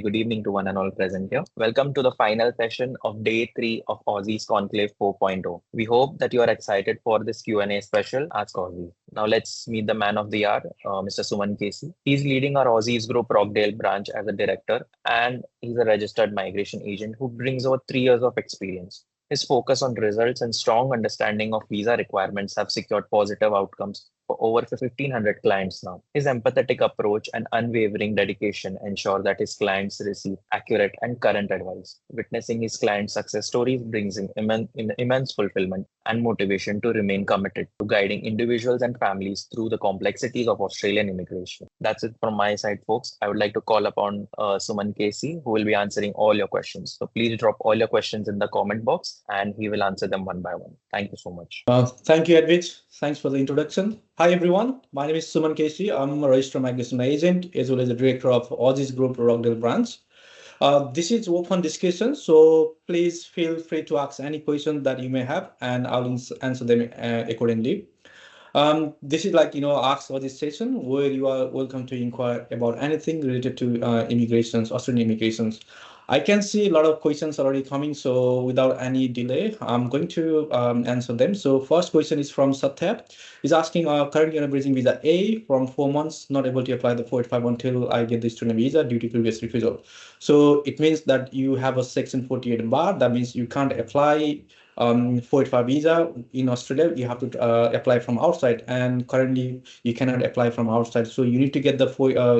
Good evening to one and all present here. Welcome to the final session of day 3 of Aussizz Conclave 4.0. We hope that you are excited for this Q&A special Ask Aussizz. Now let's meet the man of the hour, Mr. Suman KC. He's leading our Aussizz Group Rockdale branch as a director, and he's a registered migration agent who brings over 3 years of experience. His focus on results and strong understanding of visa requirements have secured positive outcomes for over 1,500 clients now. His empathetic approach and unwavering dedication ensure that his clients receive accurate and current advice. Witnessing his clients' success stories brings him immense fulfillment and motivation to remain committed to guiding individuals and families through the complexities of Australian immigration. That's it from my side, folks. I would like to call upon Suman KC, who will be answering all your questions. So please drop all your questions in the comment box and he will answer them one by one. Thank you so much. Thank you, 𝐦𝐻𝐵. Thanks for the introduction. Hi, everyone. My name is Suman KC. I'm a registered migration agent as well as the director of Aussizz Group Rockdale branch. This is open discussion, so please feel free to ask any question that you may have, and I'll answer them accordingly. This is Ask Aussizz session where you are welcome to inquire about anything related to immigrations, Australian immigrations. I can see a lot of questions already coming, so without any delay, I'm going to answer them. So first question is from Satyab. He's asking, currently on a bridging visa A from 4 months, not able to apply the 485 until I get the student visa due to previous refusal. So it means that you have a section 48 bar. That means you can't apply 485 visa in Australia. You have to apply from outside, and currently you cannot apply from outside. So you need to get the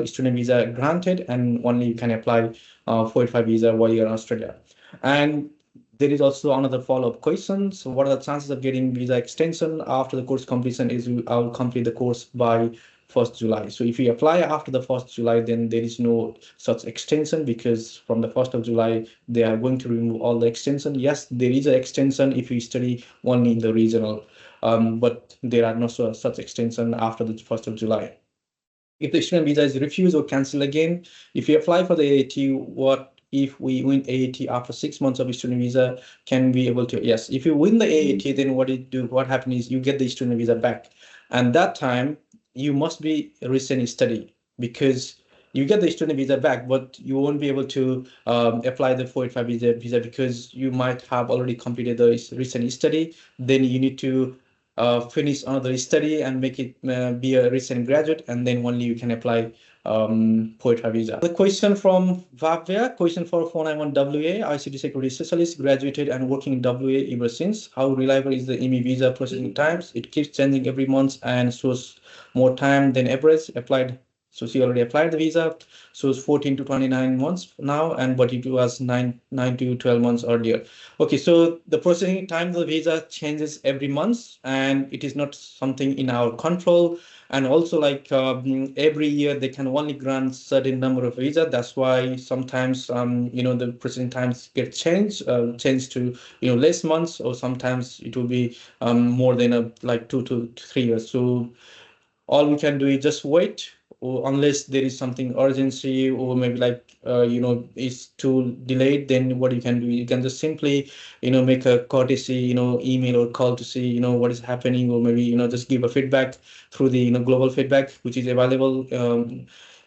student visa granted, and only you can apply 485 visa while you're in Australia. And there is also another follow-up question. So what are the chances of getting visa extension after the course completion? I'll complete the course by 1st July. So if you apply after the 1st July, then there is no such extension, because from the 1st of July, they are going to remove all the extension. Yes, there is an extension if you study only in the regional, but there are no such extension after the 1st of July. If the student visa is refused or cancelled again, if you apply for the AAT, what if we win AAT after 6 months of student visa? Can we able to? Yes. If you win the AAT, then what happens is you get the student visa back, and that time you must be recent study, because you get the student visa back, but you won't be able to apply the 485 visa because you might have already completed the recent study. Then you need to finish another study and make it be a recent graduate, and then only you can apply 485 visa. The question from Vavya, question for 491 WA, ICT security specialist, graduated and working in WA ever since. How reliable is the ME visa processing times? It keeps changing every month and shows more time than average. Applied. So she already applied the visa, so it's 14 to 29 months now, and but it was 9 to 12 months earlier. Okay, so the processing time of the visa changes every month, and it is not something in our control. And also, every year they can only grant certain number of visa. That's why sometimes the processing times get changed to less months, or sometimes it will be more than 2 to 3 years. So all we can do is just wait, or unless there is something urgency, or maybe it's too delayed, then what you can do, you can just simply make a courtesy email or call to see what is happening, or maybe just give a feedback through the global feedback, which is available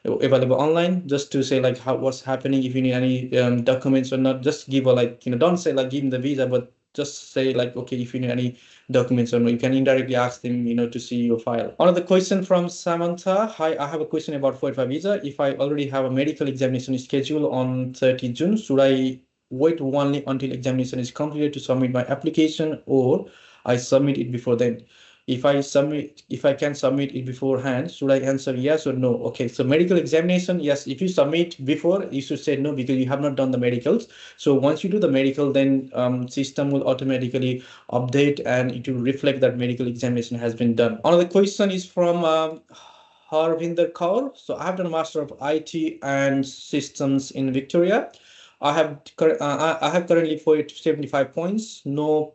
online, just to say what's happening, if you need any documents or not. Just give don't say give me the visa, but just say okay, if you need any documents or no, you can indirectly ask them to see your file. Another question from Samantha. Hi, I have a question about 485 visa. If I already have a medical examination scheduled on 30 June, should I wait only until examination is completed to submit my application, or I submit it before then? If I can submit it beforehand, should I answer yes or no? Okay, so medical examination, yes. If you submit before, you should say no, because you have not done the medicals. So once you do the medical, then system will automatically update and it will reflect that medical examination has been done. Another question is from Harvinder Kaur. So I have done a Master of IT and Systems in Victoria. I have currently 75 points. No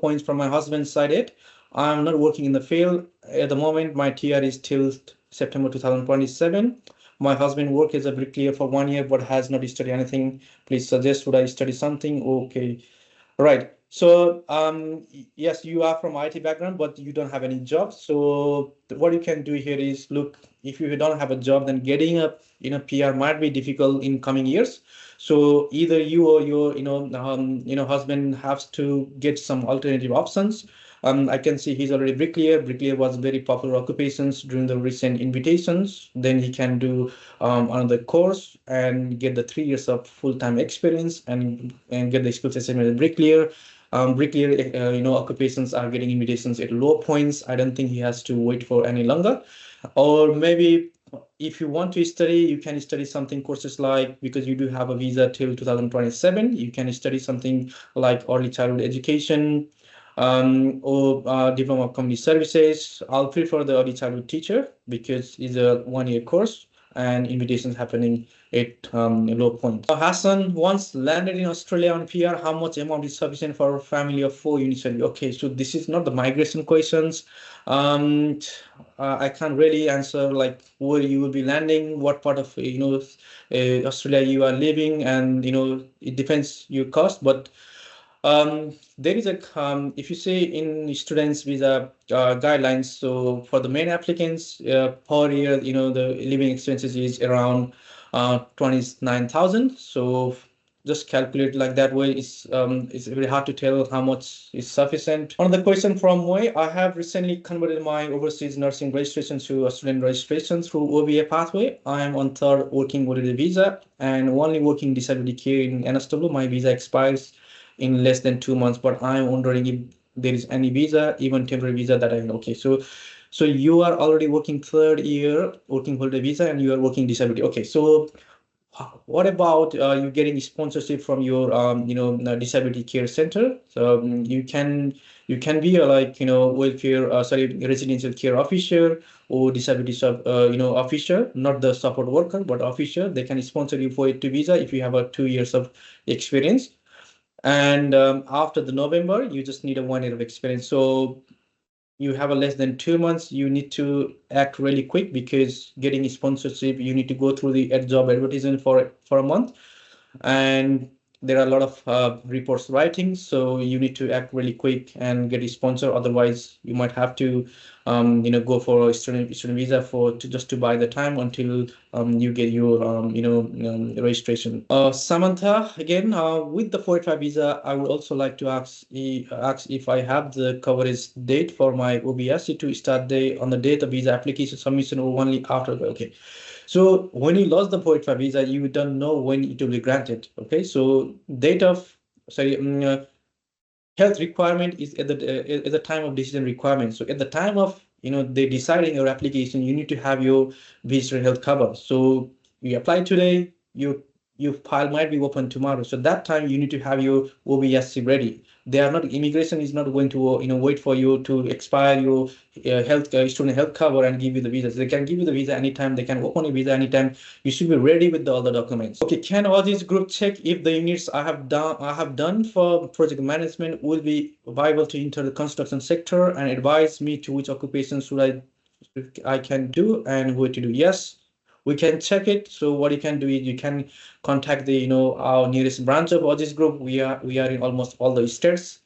points from my husband's side yet. I'm not working in the field at the moment. My TR is till September 2027. My husband worked as a bricklayer for 1 year but has not studied anything. Please suggest, should I study something? Okay, right. So yes, you are from IT background, but you don't have any job. So what you can do here is look, if you don't have a job, then getting a PR might be difficult in coming years. So either you or your husband has to get some alternative options. I can see he's already bricklayer. Bricklayer was very popular occupations during the recent invitations. Then he can do another course and get the 3 years of full-time experience and get the skills assessment as a bricklayer. Bricklayer, occupations are getting invitations at low points. I don't think he has to wait for any longer. Or maybe if you want to study, you can study something courses like, because you do have a visa till 2027, you can study something like early childhood education, or diploma of community services. I'll prefer the early childhood teacher because it's a 1-year course and invitations happening at low point. Hassan, once landed in Australia on PR, how much amount is sufficient for a family of 4 initially? Okay, so this is not the migration questions. I can't really answer like where you will be landing, what part of Australia you are living, and it depends your cost. But there is a if you say in students visa guidelines, so for the main applicants per year, the living expenses is around 29,000. So just calculate like that way. It's very hard to tell how much is sufficient. Another question from Moy: I have recently converted my overseas nursing registration to Australian registration through OBA pathway. I am on third working holiday visa and only working disability care in NSW. My visa expires in less than 2 months, but I'm wondering if there is any visa, even temporary visa, that I know. Okay, so you are already working third year working holiday visa and you are working disability. Okay, so what about you getting sponsorship from your disability care center? So you can be a welfare residential care officer or disability officer, not the support worker but officer. They can sponsor you for 2 visa if you have a 2 years of experience. And after the November, you just need a 1 year of experience. So you have a less than 2 months. You need to act really quick because getting sponsorship, you need to go through the job advertisement for a month, and there are a lot of reports writing. So you need to act really quick and get a sponsor. Otherwise, you might have to go for a student visa just to buy the time until you get your registration. Samantha, again, with the 485 visa, I would also like to ask if I have the coverage date for my OBS to start day on the date of visa application submission or only after. Okay. So when you lost the 485 visa, you don't know when it will be granted. Okay, so date of health requirement is at the time of decision requirement. So at the time of they deciding your application, you need to have your visitor health cover. So you apply today, your file might be open tomorrow. So that time you need to have your OBSC ready. They are not, immigration is not going to wait for you to expire your student health cover and give you the visa. So they can give you the visa anytime. They can open a visa anytime. You should be ready with all the documents. Okay, can Aussizz group check if the units I have done for project management will be viable to enter the construction sector, and advise me to which occupations should I can do and what to do? Yes, we can check it. So what you can do is you can contact the our nearest branch of Aussizz group. We are in almost all the states.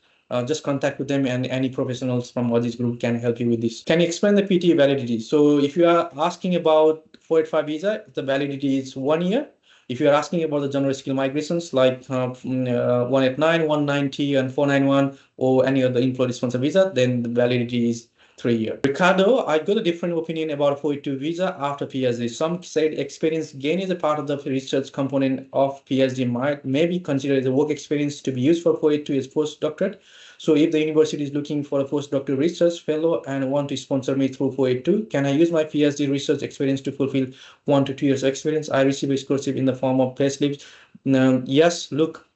Just contact with them, and any professionals from Aussizz group can help you with this. Can you explain the PT validity? So if you are asking about 485 visa, the validity is 1 year. If you are asking about the general skill migrations like 189, 190, and 491, or any other employee sponsor visa, then the validity is 3 years. Ricardo, I got a different opinion about 482 visa after PhD. Some said experience gain is a part of the research component of PhD may be considered as a work experience to be used for 482 as postdoctorate. So if the university is looking for a postdoctoral research fellow and want to sponsor me through 482, can I use my PhD research experience to fulfill 1 to 2 years of experience? I receive a scholarship in the form of pay slips. Yes, look.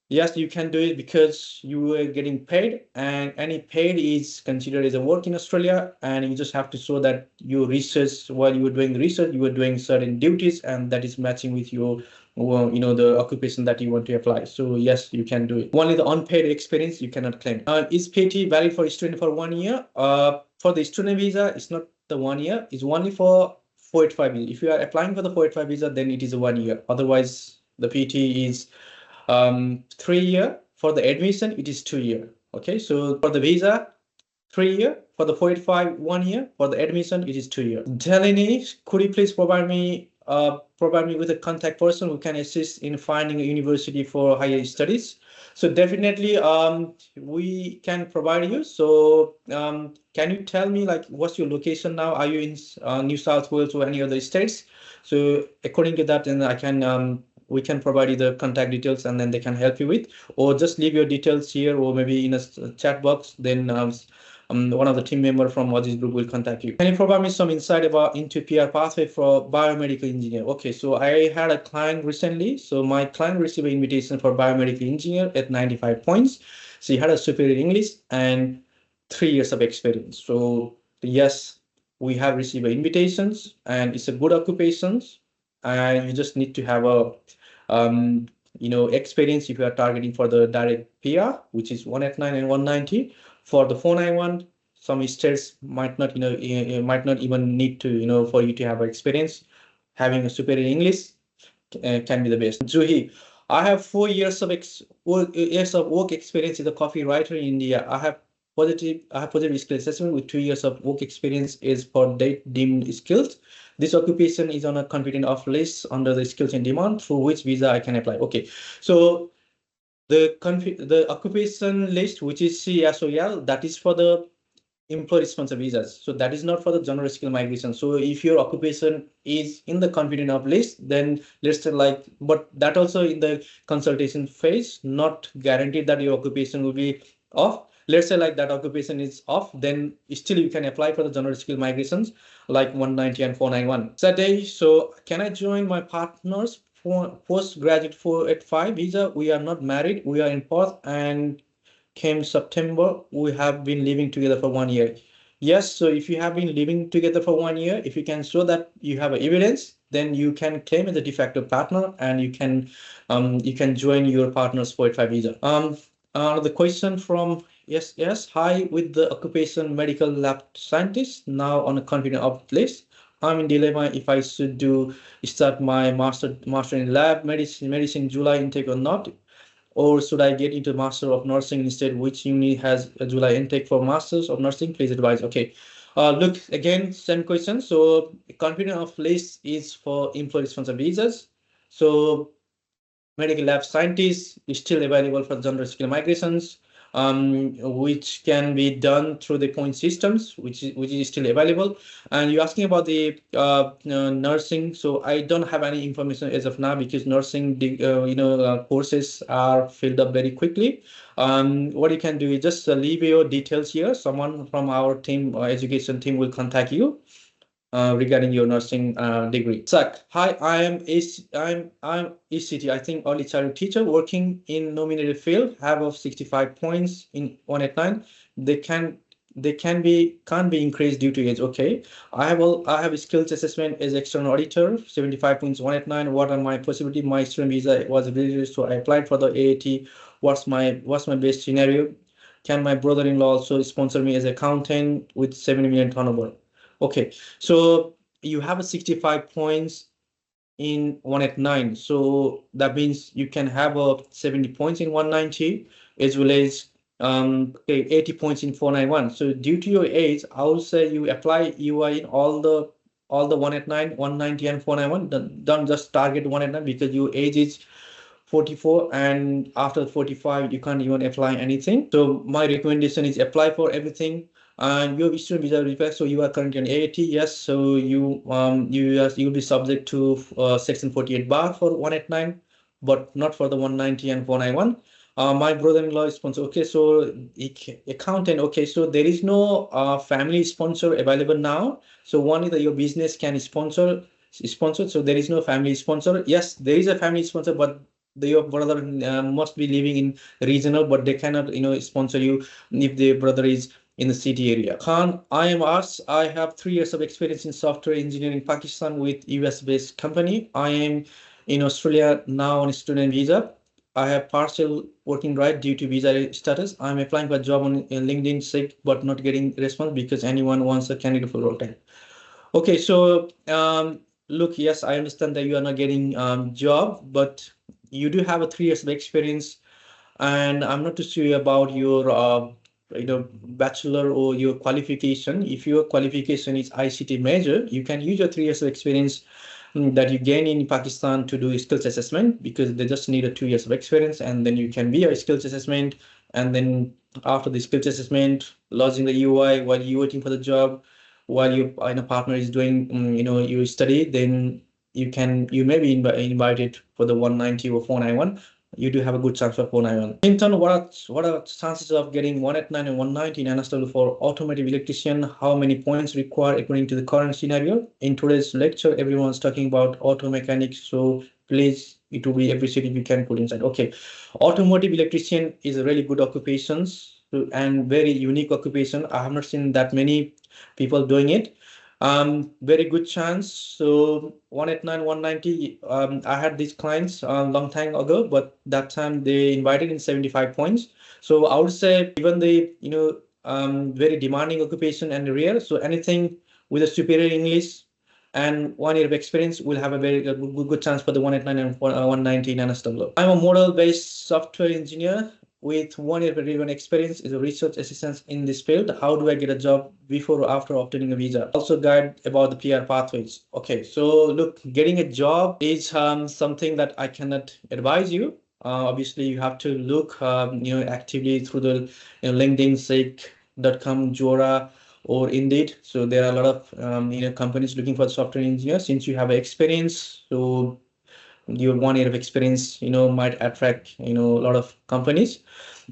Yes, you can do it because you are getting paid, and any paid is considered as a work in Australia, and you just have to show that your research, while you were doing research, you were doing certain duties, and that is matching with your the occupation that you want to apply. So yes, you can do it. Only the unpaid experience you cannot claim. Is PT valid for a student for 1 year? For the student visa, it's not the 1 year. It's only for 485 visa. If you are applying for the 485 visa, then it is a 1 year. Otherwise, the PT is 3 year for the admission, it is 2 years. Okay, so for the visa, 3 years. For the 485, 1 year. For the admission, it is 2 years. Delaney, could you please provide me with a contact person who can assist in finding a university for higher studies? So definitely, we can provide you. So can you tell me, like, what's your location now? Are you in New South Wales or any other states? So according to that, then I can we can provide you the contact details, and then they can help you with, or just leave your details here, or maybe in a chat box. Then one of the team member from Aussizz Group will contact you. Can you provide me some insight into PR pathway for biomedical engineer? Okay, so I had a client recently. So my client received an invitation for biomedical engineer at 95 points. So he had a superior English and 3 years of experience. So yes, we have received invitations, and it's a good occupations, and you just need to have a experience if you are targeting for the direct PR, which is 189 and 190. For the 491, some states might not, might not even need to, for you to have experience. Having a superior English can be the best. Juhi, I have 4 years of work experience as a copywriter in India. I have positive skill assessment with 2 years of work experience is for deemed skills. This occupation is on a confident of list under the skills in demand, through which visa I can apply. Okay, so the occupation list, which is CSOL, that is for the employer sponsor visas. So that is not for the general skill migration. So if your occupation is in the confident of list, then let's say but that also in the consultation phase, not guaranteed that your occupation will be off. Let's say that occupation is off, then still you can apply for the general skill migrations like 190 and 491. Saturday, so can I join my partners for postgraduate 485 visa? We are not married. We are in Perth, and came September, we have been living together for 1 year. Yes, so if you have been living together for 1 year, if you can show that you have evidence, then you can claim as a de facto partner, and you can join your partner's 485 visa. The question from yes, hi, with the occupation medical lab scientist, now on a confident of list. I'm in dilemma if I should start my master in lab medicine July intake or not, or should I get into Master of Nursing instead? Which uni has a July intake for Masters of Nursing? Please advise. Okay, look, again, same question. So confident of list is for employer sponsor visas. So medical lab scientist is still available for general skill migrations, which can be done through the point systems, which is still available. And you're asking about the nursing. So I don't have any information as of now, because nursing courses are filled up very quickly. What you can do is just leave your details here. Someone from our team, education team, will contact you regarding your nursing degree. Zach, hi, I'm ECT, I think early childhood teacher, working in nominated field, have of 65 points in 189. Can't be increased due to age. Okay, I have a skills assessment as external auditor, 75 points 189. What are my possibility? My student visa was available, so I applied for the AAT. What's my best scenario? Can my brother-in-law also sponsor me as accountant with 70 million turnover? Okay, so you have a 65 points in 189. So that means you can have a 70 points in 190, as well as 80 points in 491. So due to your age, I would say you are in all the 189, 190, and 491. Don't just target 189, because your age is 44, and after 45 you can't even apply anything. So my recommendation is apply for everything. And your student visa request, so you are currently on AAT, yes, so you'll be subject to section 48 bar for 189, but not for the 190 and 491. My brother-in-law is sponsor. Okay, so accountant. Okay, so there is no family sponsor available now. So only that your business can sponsor. So there is no family sponsor. Yes, there is a family sponsor, but your brother must be living in regional, but they cannot sponsor you if the brother is in the city area. Khan, I am Aussizz. I have 3 years of experience in software engineering in Pakistan with US-based company. I am in Australia now on a student visa. I have partial working right due to visa status. I'm applying for a job on LinkedIn sick, but not getting response because anyone wants a candidate for role time. Okay, so look, yes, I understand that you are not getting job, but you do have a 3 years of experience And I'm not too sure about your bachelor or your qualification. If your qualification is ICT major, you can use your 3 years of experience that you gain in Pakistan to do skills assessment, because they just need a 2 years of experience, and then you can be a skills assessment. And then after the skills assessment, lodging the UI while you're waiting for the job, while your partner is doing your study, then you may be invited for the 190 or 491. You do have a good chance for 491. In turn, what are chances of getting 189 and 190 in NSW for automotive electrician? How many points required according to the current scenario? In today's lecture, everyone's talking about auto mechanics, so please, it will be appreciated if you can put inside. Okay, automotive electrician is a really good occupation and very unique occupation. I have not seen that many people doing it. Very good chance. So 189, 190. I had these clients a long time ago, but that time they invited in 75 points. So I would say, given the very demanding occupation and rare, so anything with a superior English and 1 year of experience will have a very good chance for the 189 and 190 in NSW. I'm a model-based software engineer with 1 year of relevant experience as a research assistant in this field. How do I get a job before or after obtaining a visa? Also guide about the PR pathways. Okay, so look, getting a job is something that I cannot advise you. Obviously, you have to look actively through the LinkedIn, Seek.com, Jora, or Indeed. So there are a lot of companies looking for software engineers. Since you have experience, so your 1 year of experience might attract a lot of companies.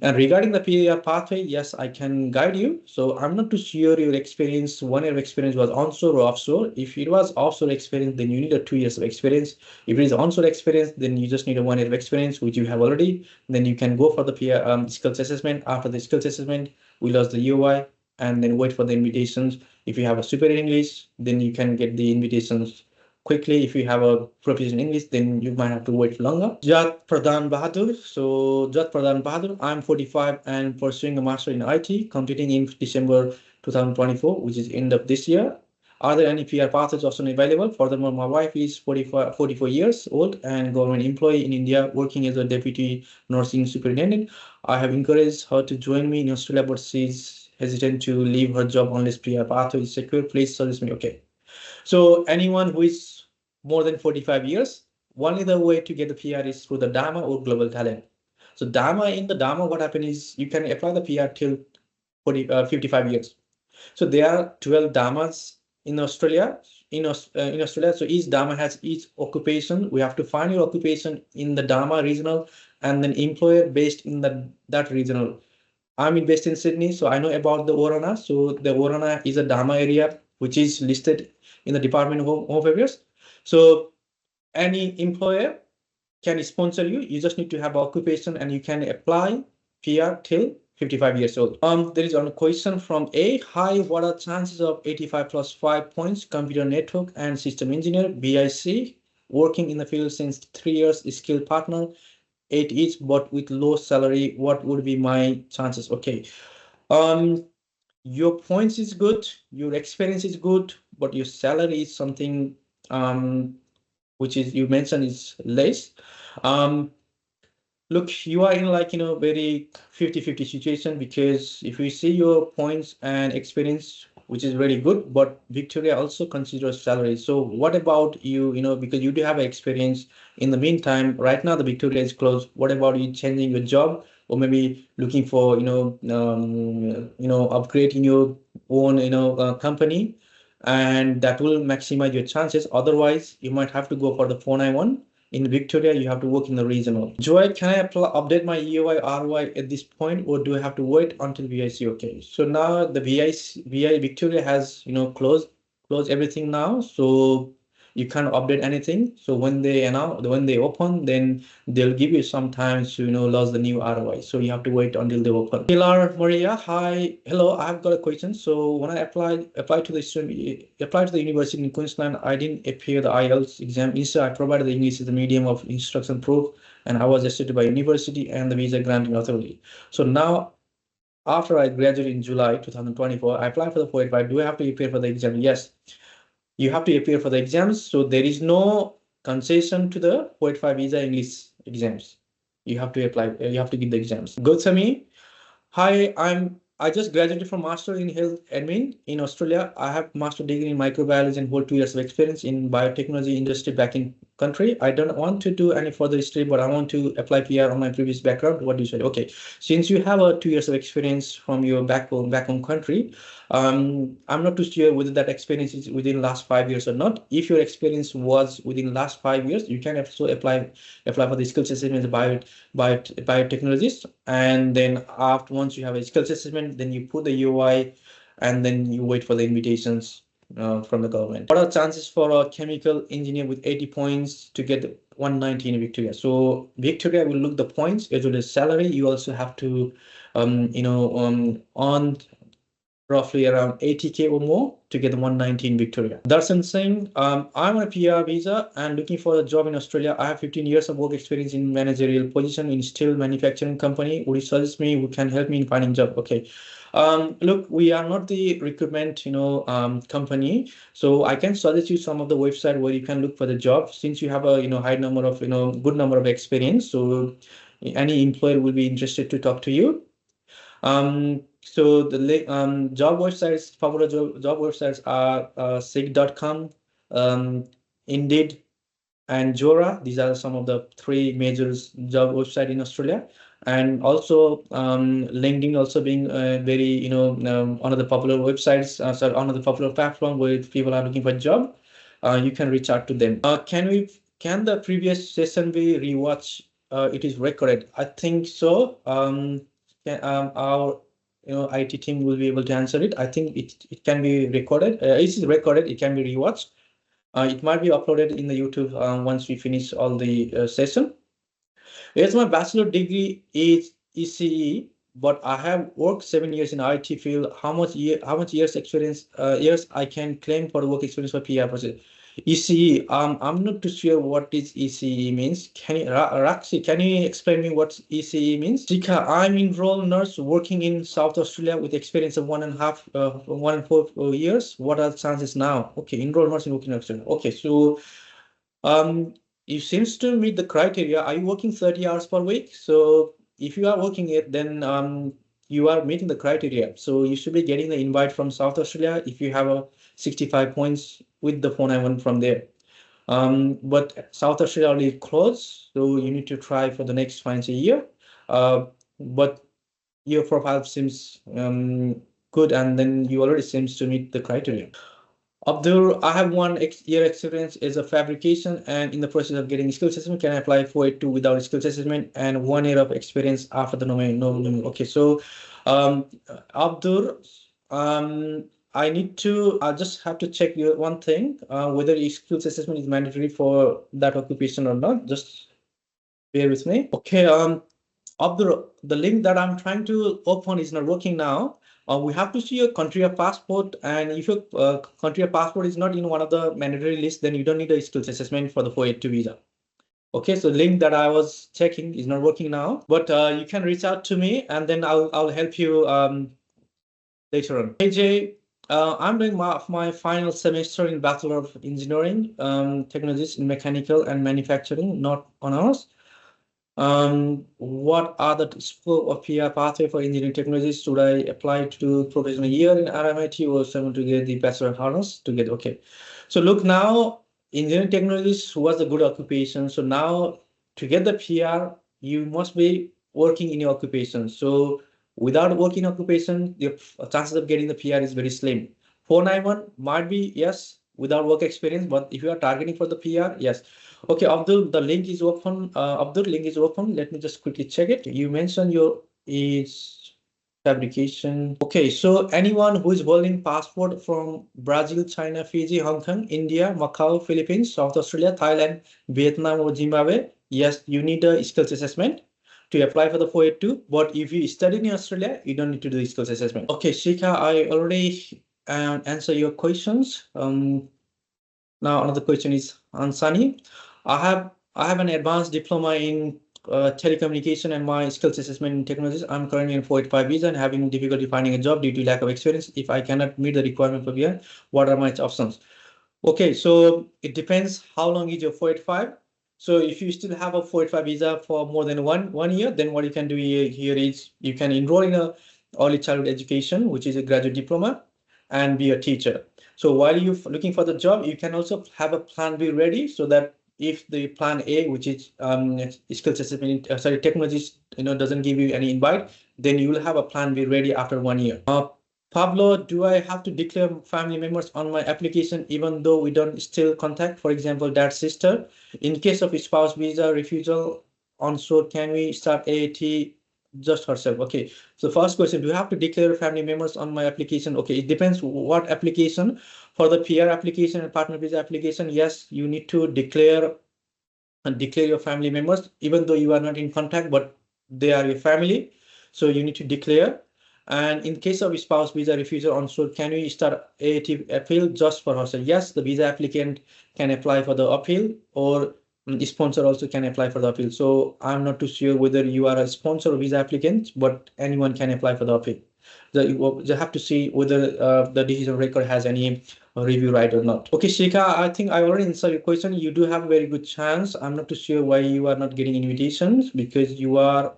And regarding the PR pathway, yes, I can guide you. So I'm not too sure your experience, 1 year of experience was onshore or offshore. If it was offshore experience, then you need a 2 years of experience. If it is onshore experience, then you just need a 1 year of experience, which you have already. Then you can go for the PR skills assessment. After the skills assessment, we lost the UI and then wait for the invitations. If you have a superior English, then you can get the invitations quickly. If you have a proficient English, then you might have to wait longer. J.P. Pradhan Bahadur. So J.P. Pradhan Bahadur, I'm 45 and pursuing a master in IT, completing in December 2024, which is end of this year. Are there any PR pathways also available? Furthermore, my wife is 44 years old and government employee in India, working as a deputy nursing superintendent. I have encouraged her to join me in Australia, but she's hesitant to leave her job unless PR pathway is secure. Please suggest me. Okay. So anyone who is more than 45 years, only the way to get the PR is through the DAMA or Global Talent. So in the DAMA, what happens is you can apply the PR till 55 years. So there are 12 DAMAs in Australia. In Australia, so each DAMA has each occupation. We have to find your occupation in the DAMA regional and then employer based in that regional. I'm based in Sydney, so I know about the ORANA. So the ORANA is a DAMA area which is listed in the Department of Home Affairs. So any employer can sponsor you. You just need to have occupation and you can apply PR till 55 years old. There is a question from A. Hi, what are chances of 85 plus 5 points, computer network and system engineer, BIC, working in the field since 3 years, skilled partner, 8 each, but with low salary? What would be my chances? Okay. Your points is good, your experience is good, but your salary is something which is you mentioned is less. Look, you are in very 50-50 situation, because if you see your points and experience, which is really good, but Victoria also considers salary. So what about you, because you do have experience. In the meantime, right now the Victoria is closed. What about you changing your job, or maybe looking for upgrading your own company, and that will maximize your chances. Otherwise, you might have to go for the 491. In Victoria, you have to work in the regional. Joy, can I update my EOI ROI at this point, or do I have to wait until VIC? Okay, so now the VI Victoria has closed everything now, so you can't update anything. So when they open, then they'll give you some time to lose the new ROI. So you have to wait until they open. Pilar Maria, hi, hello. I've got a question. So when I applied to the university in Queensland, I didn't appear the IELTS exam. Instead, I provided the English as the medium of instruction proof, and I was accepted by university and the visa granting authority. So now, after I graduated in July 2024, I applied for the 485. Do I have to appear for the exam? Yes. You have to appear for the exams. So there is no concession to the 485 visa English exams. you have to apply. You have to give the exams. 𝐦𝐬𝐨. Hi, I just graduated from Master in Health Admin in Australia. I have master degree in microbiology and hold 2 years of experience in biotechnology industry back in country. I don't want to do any further study, but I want to apply PR on my previous background. What do you say? Okay, since you have a 2 years of experience from your back home country, I'm not too sure whether that experience is within last 5 years or not. If your experience was within last 5 years, you can also apply for the skills assessment as a biotechnologist, and then after once you have a skills assessment, then you put the UI, and then you wait for the invitations from the government. What are chances for a chemical engineer with 80 points to get 190 in Victoria? So Victoria will look the points as well as salary. You also have to on roughly around 80K or more to get the 190 in Victoria. Darshan Singh, I'm on a PR visa and looking for a job in Australia. I have 15 years of work experience in managerial position in steel manufacturing company. Would you suggest me who can help me in finding job? Okay. Look, we are not the recruitment, company. So I can suggest you some of the website where you can look for the job, since you have a, high number of, good number of experience. So any employer will be interested to talk to you. So the job websites, popular job websites are seek.com, Indeed, and Jora. These are some of the 3 major job websites in Australia. And also LinkedIn also being very, one of the popular websites, so one of the popular platform where people are looking for a job. You can reach out to them. Can the previous session be rewatched? It is recorded. I think so. Our IT team will be able to answer it. I think it can be recorded. It is recorded. It can be rewatched. It might be uploaded in the YouTube once we finish all the session. Yes, my bachelor degree is ECE, but I have worked 7 years in IT field. How much years experience years I can claim for the work experience for PR process? ECE. I'm not too sure what is ECE means. Can you, Raksi, can you explain me what ECE means? Shika, I'm enrolled nurse working in South Australia with experience of 1 and 4 years. What are the chances now? Okay, enrolled nurse in working in Australia. Okay, so it seems to meet the criteria. Are you working 30 hours per week? So if you are working it, then you are meeting the criteria. So you should be getting the invite from South Australia if you have a 65 points with the 491 from there. But South Australia already closed, so you need to try for the next financial year. But your profile seems good, and then you already seems to meet the criteria. Abdul, I have 1 year experience as a fabrication and in the process of getting skills assessment. Can I apply for it too without skills assessment and 1 year of experience after the no. Okay, so Abdul, I just have to check you one thing, whether skills assessment is mandatory for that occupation or not. Just bear with me. Okay, Abdul, the link that I'm trying to open is not working now. We have to see your country of passport, and if your country of passport is not in one of the mandatory lists, then you don't need a skills assessment for the 482 visa. Okay, so the link that I was checking is not working now, but you can reach out to me, and then I'll help you later on. AJ, I'm doing my final semester in Bachelor of Engineering Technologies in Mechanical and Manufacturing, not honors. What are the scope of PR pathway for engineering technologies? Should I apply to do professional year in RMIT or someone to get the Bachelor of Honors to get? Okay, so look, now engineering technologies was a good occupation. So now to get the PR, you must be working in your occupation. So without working occupation, your chances of getting the PR is very slim. 491 might be yes without work experience, but if you are targeting for the PR, yes. Okay, Abdul, the link is open. Abdul, link is open. Let me just quickly check it. You mentioned your is fabrication. Okay, so anyone who is holding passport from Brazil, China, Fiji, Hong Kong, India, Macau, Philippines, South Australia, Thailand, Vietnam, or Zimbabwe, yes, you need a skills assessment to apply for the 482. But if you study in Australia, you don't need to do the skills assessment. Okay, Shika, I already answer your questions. Now another question is on Sunny. I have an advanced diploma in telecommunication and my skills assessment in technologies. I'm currently in 485 visa and having difficulty finding a job due to lack of experience. If I cannot meet the requirement for here, what are my options? Okay, so it depends how long is your 485. So if you still have a 485 visa for more than one year, then what you can do here is you can enroll in a early childhood education, which is a graduate diploma, and be a teacher. So while you're looking for the job, you can also have a plan B ready, so that if the plan A, which is skills assessment, technologies, doesn't give you any invite, then you will have a plan B ready after 1 year. Pablo, do I have to declare family members on my application even though we don't still contact, for example, dad, sister? In case of spouse visa refusal on shore, can we start AAT just herself? Okay, so first question, do you have to declare family members on my application? Okay, it depends what application. For the PR application and partner visa application, yes, you need to declare your family members, even though you are not in contact, but they are your family. So you need to declare. And in case of spouse visa refusal on shore, can we start AAT appeal just for herself? Yes, the visa applicant can apply for the appeal, or sponsor also can apply for the appeal. So I'm not too sure whether you are a sponsor or visa applicant, but anyone can apply for the appeal. You have to see whether the decision record has any review right or not. Okay, Shika, I think I already answered your question. You do have a very good chance. I'm not too sure why you are not getting invitations, because you are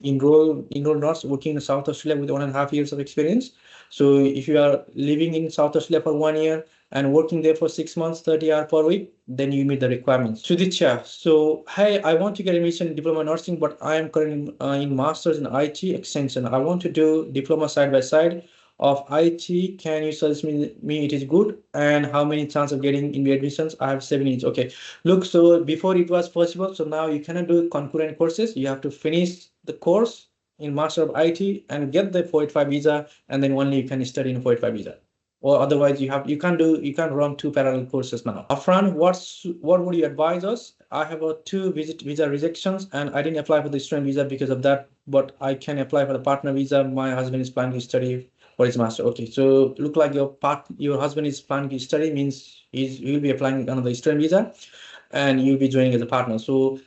enrolled nurse working in South Australia with 1.5 years of experience. So if you are living in South Australia for 1 year and working there for 6 months, 30 hours per week, then you meet the requirements. Suditya, so hey, I want to get admission in diploma nursing, but I am currently in master's in IT extension. I want to do diploma side by side of IT. Can you suggest me it is good, and how many chance of getting in the admissions? I have 7 years. Okay, look, so before it was possible, so now you cannot do concurrent courses. You have to finish the course in Master of IT and get the 485 visa, and then only you can study in 485 visa. Or otherwise you can't run 2 parallel courses now. Afran, what would you advise us? I have 2 visa rejections, and I didn't apply for the student visa because of that, but I can apply for the partner visa. My husband is planning to study for his master. Okay, so look like your husband is planning to study, means he'll be applying another student visa, and you'll be joining as a partner. So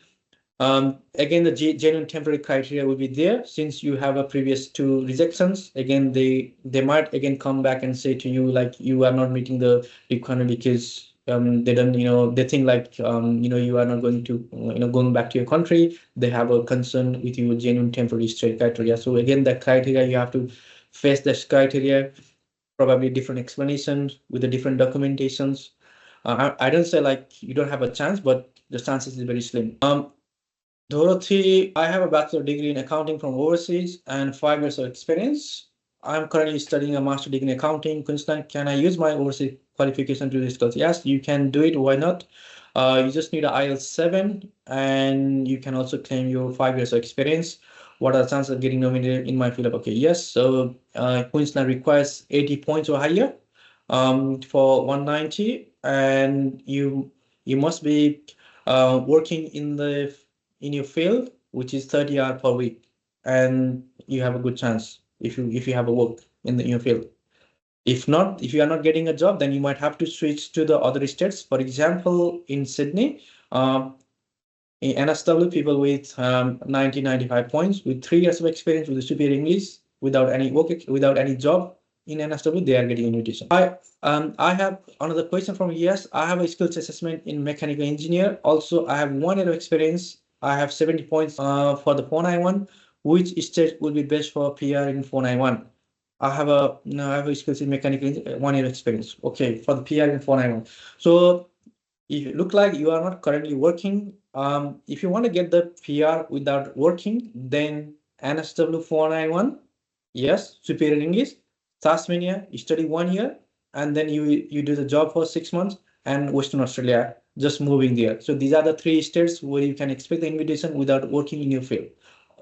again, the genuine temporary criteria will be there. Since you have a previous 2 rejections, again, they might again come back and say to you, like, you are not meeting the requirement because they don't, they think like, you are not going to, going back to your country. They have a concern with your genuine temporary stay criteria. So again, that criteria, you have to face this criteria, probably different explanations with the different documentations. I don't say like you don't have a chance, but the chances is very slim. Dorothy, I have a bachelor degree in accounting from overseas and 5 years of experience. I'm currently studying a master degree in accounting in Queensland. Can I use my overseas qualification to this course? Yes, you can do it. Why not? You just need an IELTS 7, and you can also claim your 5 years of experience. What are the chances of getting nominated in my field? Okay, yes. So Queensland requires 80 points or higher for 190, and you must be working in your field, which is 30 hours per week, and you have a good chance if you have a work in your field. If not, if you are not getting a job, then you might have to switch to the other states. For example, in Sydney, in NSW, people with 95 points, with 3 years of experience with the superior English, without any work, without any job in NSW, they are getting invitation. I have another question from yes. I have a skills assessment in mechanical engineer. Also, I have 1 year of experience. I have 70 points for the 491. Which state will be best for PR in 491? I have a skills in mechanical 1 year experience. Okay, for the PR in 491. So if you look like you are not currently working, if you want to get the PR without working, then NSW 491, yes, superior English. Tasmania, you study 1 year, and then you do the job for 6 months, and Western Australia, just moving there. So these are the 3 states where you can expect the invitation without working in your field.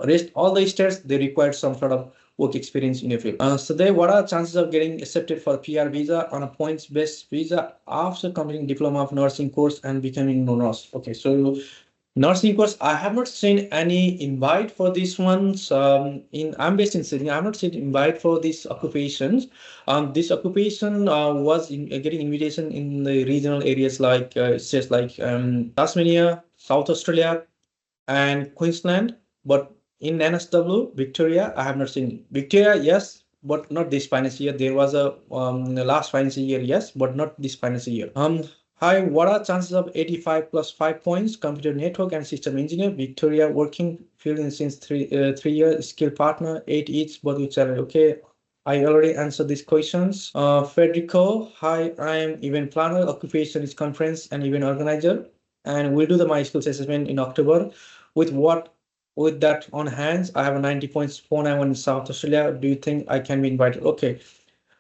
Rest all the states, they require some sort of work experience in your field. So what are the chances of getting accepted for PR visa on a points-based visa after completing diploma of nursing course and becoming a nurse? Okay, so nursing course, I have not seen any invite for these ones. I'm based in Sydney. I have not seen invite for these occupations. This occupation was getting invitation in the regional areas like states like Tasmania, South Australia, and Queensland. But in NSW, Victoria, I have not seen. Victoria, yes, but not this financial year. There was a last financial year, yes, but not this financial year. Hi, what are chances of 85 plus 5 points, computer network and system engineer, Victoria, working field in since 3 years, skill partner, 8 each, both which are okay. I already answered these questions. Federico, hi, I am event planner, occupation is conference and event organizer, and we'll do the my skills assessment in October. With that on hands, I have a 90 points 491 in South Australia. Do you think I can be invited? Okay,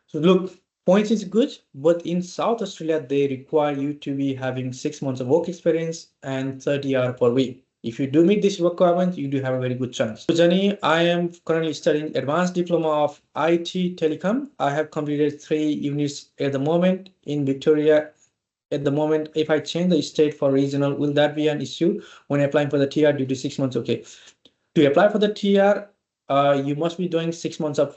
so look, points is good, but in South Australia, they require you to be having 6 months of work experience and 30 hours per week. If you do meet this requirement, you do have a very good chance. So, Jenny, I am currently studying Advanced Diploma of IT Telecom. I have completed 3 units at the moment in Victoria. At the moment, if I change the state for regional, will that be an issue when applying for the TR due to 6 months? Okay. To apply for the TR, you must be doing 6 months of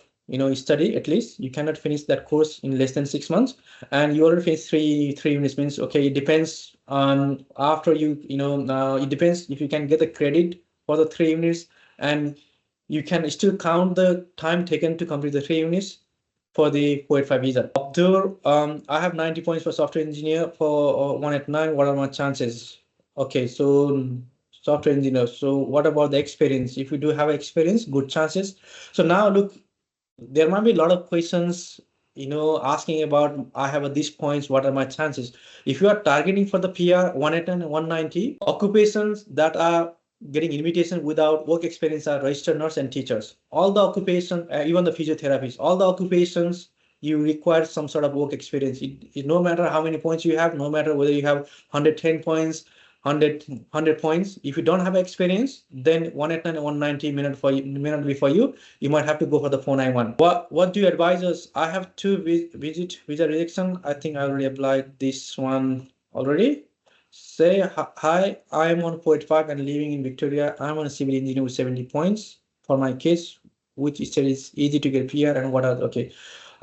study at least. You cannot finish that course in less than 6 months, and you already finish three units. Means okay, it depends on after it depends if you can get the credit for the 3 units, and you can still count the time taken to complete the 3 units for the 485 visa. Abdur, I have 90 points for software engineer for 189. What are my chances? Okay, so software engineer. So what about the experience? If you do have experience, good chances. So now look, there might be a lot of questions, asking about, I have these points, what are my chances? If you are targeting for the PR 180 and 190, occupations that are getting invitation without work experience are registered nurse and teachers. All the occupation, even the physiotherapists, all the occupations, you require some sort of work experience. No matter how many points you have, no matter whether you have 110 points, 100 points, if you don't have experience, then 189 and 190 may not be for you. You might have to go for the 491. What do you advise us? I have 2 visa rejection. I think I already applied this one already. Say hi, I am on 485 and living in Victoria. I'm on a civil engineer with 70 points for my case, which state is easy to get PR and what are okay.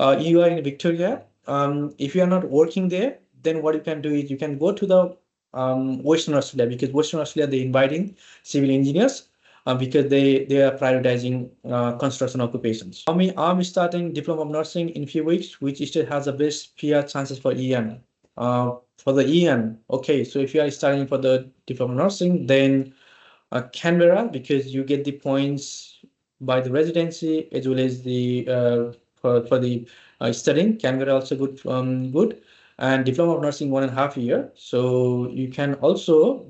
You are in Victoria. If you are not working there, then what you can do is you can go to the Western Australia, because Western Australia they're inviting civil engineers because they are prioritizing construction occupations. I'm starting diploma of nursing in few weeks, which state has the best PR chances for EN. For the EN, okay, so if you are studying for the diploma of nursing, then Canberra, because you get the points by the residency as well as the for the studying. Canberra also good. And diploma of nursing 1.5 years. So you can also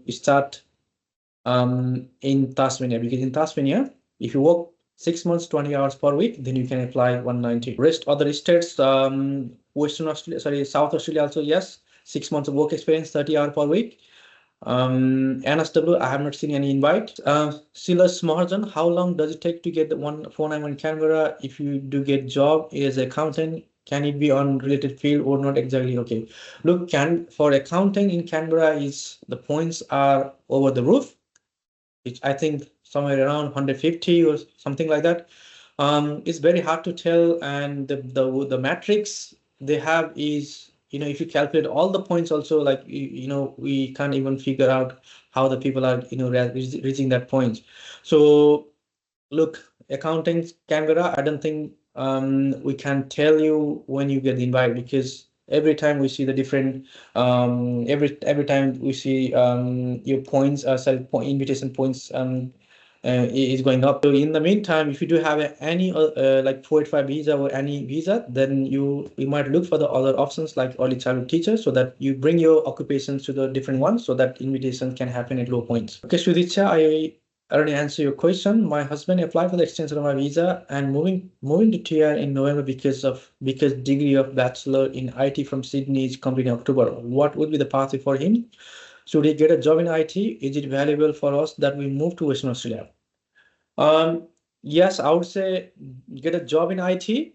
start in Tasmania, because in Tasmania, if you work 6 months, 20 hours per week, then you can apply 190. Rest other states, Western Australia, sorry, South Australia also, yes, 6 months of work experience, 30 hours per week. NSW, I have not seen any invite. Silas Mahajan, how long does it take to get the 491 in Canberra? If you do get job as an accountant, can it be on related field or not exactly? Okay, look, for accounting in Canberra is the points are over the roof, which I think somewhere around 150 or something like that. It's very hard to tell, and the matrix they have is, if you calculate all the points also, like we can't even figure out how the people are reaching that point. So look, accounting Canberra, I don't think we can tell you when you get the invite, because every time we see the different every time we see your points invitation points is going up. So in the meantime, if you do have any like 485 visa or any visa, then you might look for the other options like early childhood teacher, so that you bring your occupations to the different ones, so that invitation can happen at low points. Okay, Sudhicha, I already answered your question. My husband applied for the extension of my visa and moving to TR in November because degree of bachelor in IT from Sydney is complete in October. What would be the pathway for him? Should he get a job in IT? Is it valuable for us that we move to Western Australia? Yes, I would say get a job in IT,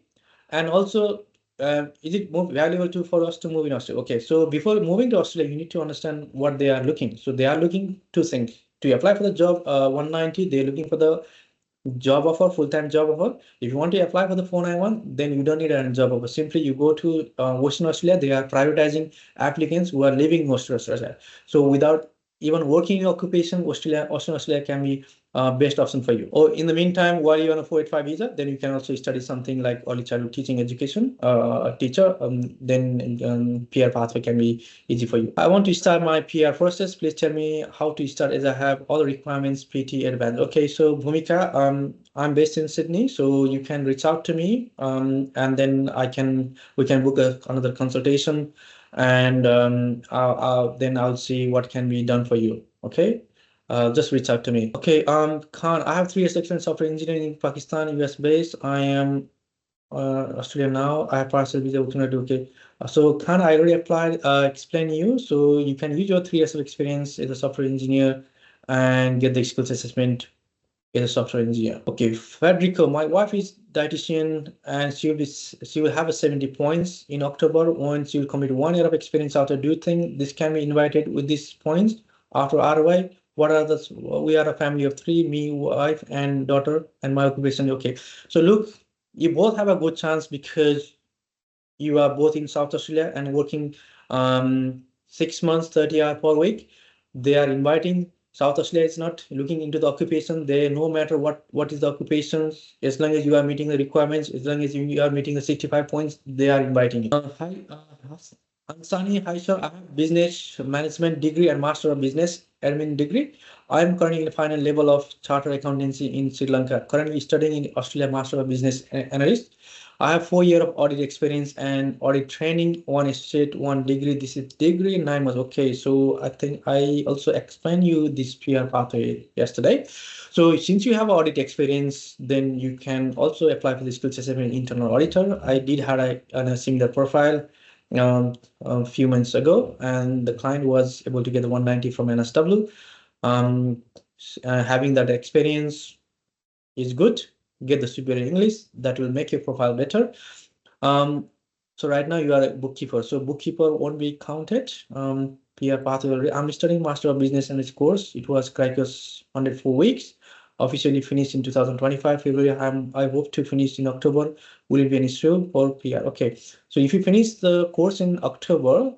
and also is it more valuable for us to move in Australia? Okay, so before moving to Australia, you need to understand what they are looking. So they are looking 2 things. To apply for the job 190, they're looking for the job offer, full-time job offer. If you want to apply for the 491, then you don't need a job offer. Simply you go to Western Australia. They are prioritizing applicants who are living in Western Australia. So without even working in occupation, Western Australia can be best option for you. Or in the meantime, while you're on a 485 visa, then you can also study something like early childhood teaching education, teacher. Then PR pathway can be easy for you. I want to start my PR process. Please tell me how to start, as I have all the requirements, PT advanced. Okay, so Bhumika, I'm based in Sydney, so you can reach out to me, and then we can book another consultation, and then I'll see what can be done for you. Okay. Just reach out to me. Okay, Khan, I have 3 years experience software engineering in Pakistan, US based. I am Australia now. I have partial visa opportunity. Okay. So Khan, I already applied, explain you. So you can use your 3 years of experience as a software engineer and get the skills assessment as a software engineer. Okay, Federico, my wife is dietitian and she will have a 70 points in October when she will complete 1 year of experience after. Do you think this can be invited with these points after ROI? What are the, we are a family of 3, me, wife and daughter, and my occupation. Okay, so look, you both have a good chance because you are both in South Australia and working 6 months, 30 hours per week. They are inviting. South Australia is not looking into the occupation. They, no matter what is the occupation, as long as you are meeting the requirements, as long as you are meeting the 65 points, they are inviting you. Hi, Ansani. Hi, sir. I have business management degree and master of business admin degree. I am currently in the final level of chartered accountancy in Sri Lanka. Currently studying in Australia master of business analyst. I have 4 years of audit experience and audit training, 1 associate, 1 degree. This is degree, 9 months. Okay, so I think I also explained you this PR pathway yesterday. So since you have audit experience, then you can also apply for the skills assessment internal auditor. I did have a similar profile a few months ago, and the client was able to get the 190 from NSW. Having that experience is good. Get the superior English, that will make your profile better. So right now you are a bookkeeper, so bookkeeper won't be counted. PR pathway, I'm studying master of business analyst course. It was Crikos 104 weeks, officially finished in 2025 February. I hope to finish in October. Will it be an issue for PR? Okay, so if you finish the course in October,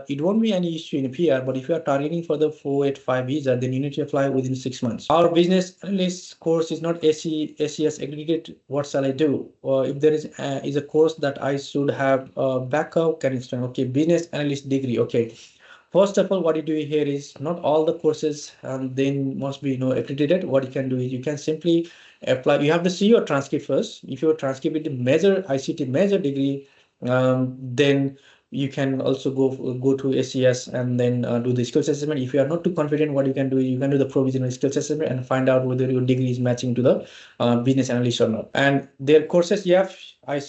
it won't be any issue in PR, but if you are targeting for the 485 visa, then you need to apply within 6 months. Our business analyst course is not ACS aggregate. What shall I do? If there is a course that I should have backup, can explain. Okay, business analyst degree. Okay, first of all, what you do here is not all the courses then must be accredited. What you can do is you can simply apply. You have to see your transcript first. If your transcript is the major ICT major degree, then you can also go to ACS and then do the skills assessment. If you are not too confident, what you can do the provisional skills assessment and find out whether your degree is matching to the business analyst or not. And their courses,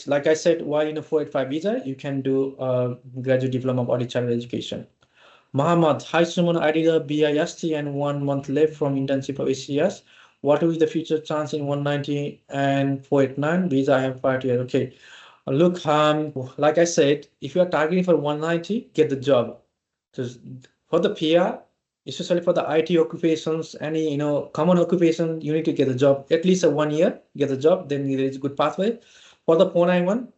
like I said, while in a 485 visa, you can do graduate diploma of early childhood education. Muhammad, hi Suman, I did a BIST and 1 month left from internship of ACS. What will be the future chance in 190 and 489 visa? I have 5 years. Okay. Look, like I said, if you are targeting for 190, get the job. So for the PR, especially for the IT occupations, any common occupation, you need to get a job at least a 1 year. Get the job, then there is a good pathway. For the 491,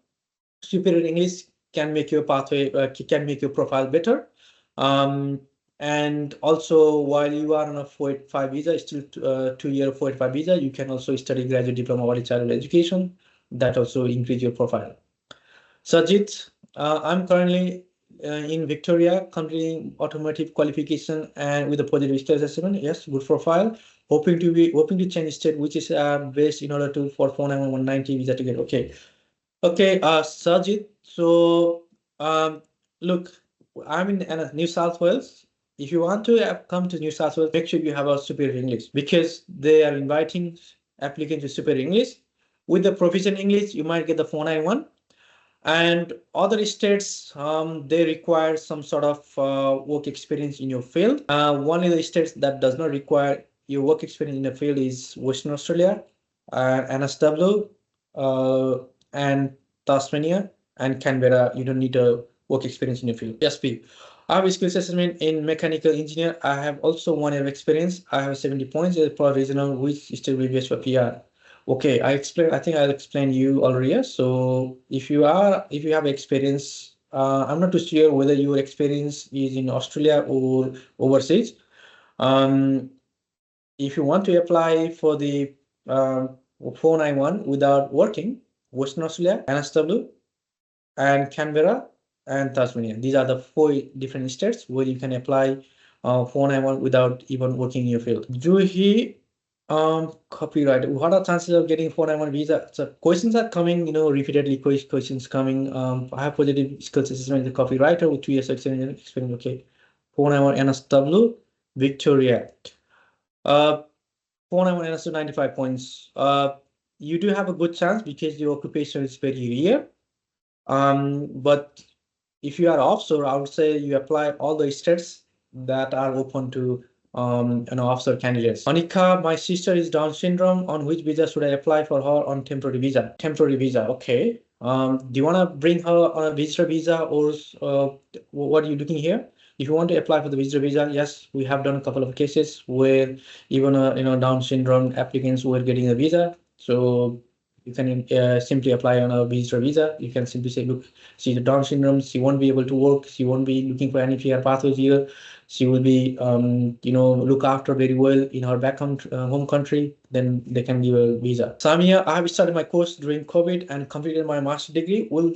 superior English can make your pathway, can make your profile better. And also, while you are on a 485 visa, still 2 year 485 visa, you can also study graduate diploma of early childhood education. That also increase your profile. Sajid, I'm currently in Victoria, completing automotive qualification and with a positive skills assessment. Yes, good profile. Hoping to change state, which is best in order to for 49190 visa to get. Okay, Sajid. So look, I'm in New South Wales. If you want to come to New South Wales, make sure you have a superior English because they are inviting applicants to superior English. With the proficient English, you might get the 491. And other states, they require some sort of work experience in your field. One of the states that does not require your work experience in the field is Western Australia, NSW, and Tasmania, and Canberra. You don't need a work experience in your field. Yes, P. I have a skills assessment in mechanical engineer. I have also 1 year of experience. I have 70 points for regional, which still will be based for PR. Okay, I think I'll explain you already. So if you have experience, I'm not too sure whether your experience is in Australia or overseas. if you want to apply for the 491 without working, Western Australia, NSW, and Canberra and Tasmania. These are the 4 different states where you can apply 491 without even working in your field. Do he copyright? What are chances of getting 491 visa? So questions are coming, repeatedly questions coming. I have positive skills assessment, the copywriter with 2 years experience. Okay, 491 NSW, Victoria. 491 NSW 95 points. You do have a good chance because your occupation is very rare. But if you are offshore, I would say you apply all the states that are open to offshore candidates. Anika, my sister is Down syndrome. On which visa should I apply for her on temporary visa? Temporary visa, okay. Do you want to bring her on a visitor visa, or what are you looking here? If you want to apply for the visitor visa, yes, we have done a couple of cases where even Down syndrome applicants were getting a visa. So you can simply apply on a visitor visa. You can simply say, look, she's Down syndrome. She won't be able to work. She won't be looking for any PR pathways here. She will be, look after very well in her back home country. Then they can give a visa. Samia, I have started my course during COVID and completed my master's degree. Will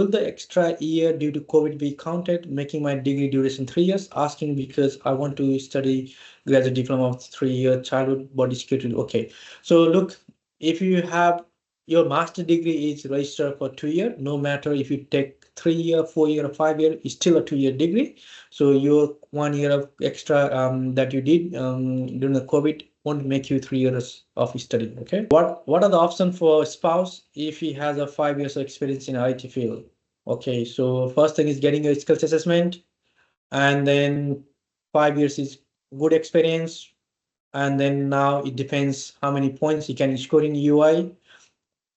the extra year due to COVID be counted, making my degree duration 3 years? Asking because I want to study graduate diploma of 3-year childhood body security. Okay, so look, if you have your master degree is registered for 2 years, no matter if you take 3 year, 4 year, or 5 year, is still a 2-year degree. So your 1 year of extra that you did during the COVID won't make you 3 years of study. Okay, what are the options for spouse if he has a 5 years of experience in IT field? Okay, so first thing is getting a skills assessment, and then 5 years is good experience, and then now it depends how many points you can score in UI,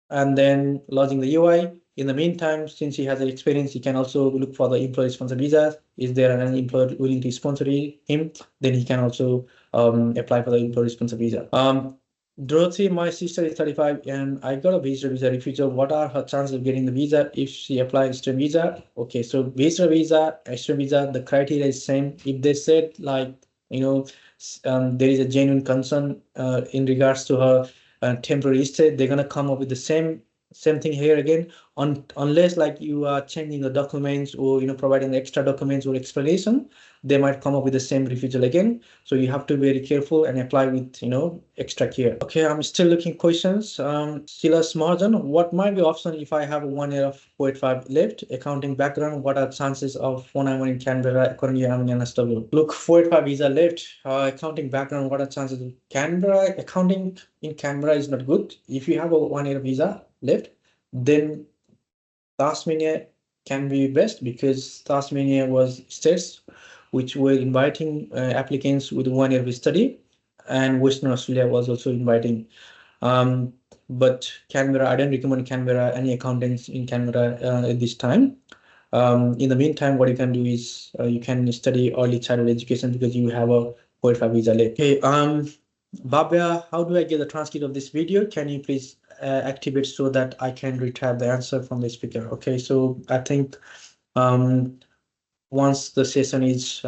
and then lodging the UI. In the meantime, since he has an experience, he can also look for the employer sponsor visa. Is there an employer willing to sponsor him? Then he can also apply for the employer sponsor visa. Dorothy, my sister is 35 and I got a visitor visa refusal. What are her chances of getting the visa if she applies student visa? Okay, so visitor visa, student visa, the criteria is same. If they said like, there is a genuine concern in regards to her temporary stay, they're gonna come up with the same thing here again, unless like you are changing the documents or providing the extra documents or explanation, they might come up with the same refusal again. So you have to be very careful and apply with extra care. Okay, I'm still looking questions. Silas margin, what might be option if I have 1 year of 0.5 left? Accounting background, what are chances of 491 in Canberra according to NSW? Look, 4.5 visa left. Accounting background, what are chances of Canberra? Accounting in Canberra is not good. If you have a 1 year visa left, then Tasmania can be best, because Tasmania was states which were inviting applicants with 1 year of study, and Western Australia was also inviting. But Canberra, I don't recommend Canberra, any accountants in Canberra at this time. In the meantime, what you can do is you can study early childhood education because you have a 0.5 visa left. Okay, Babia, how do I get the transcript of this video? Can you please activate so that I can retrieve the answer from the speaker? Okay, so I think once the session is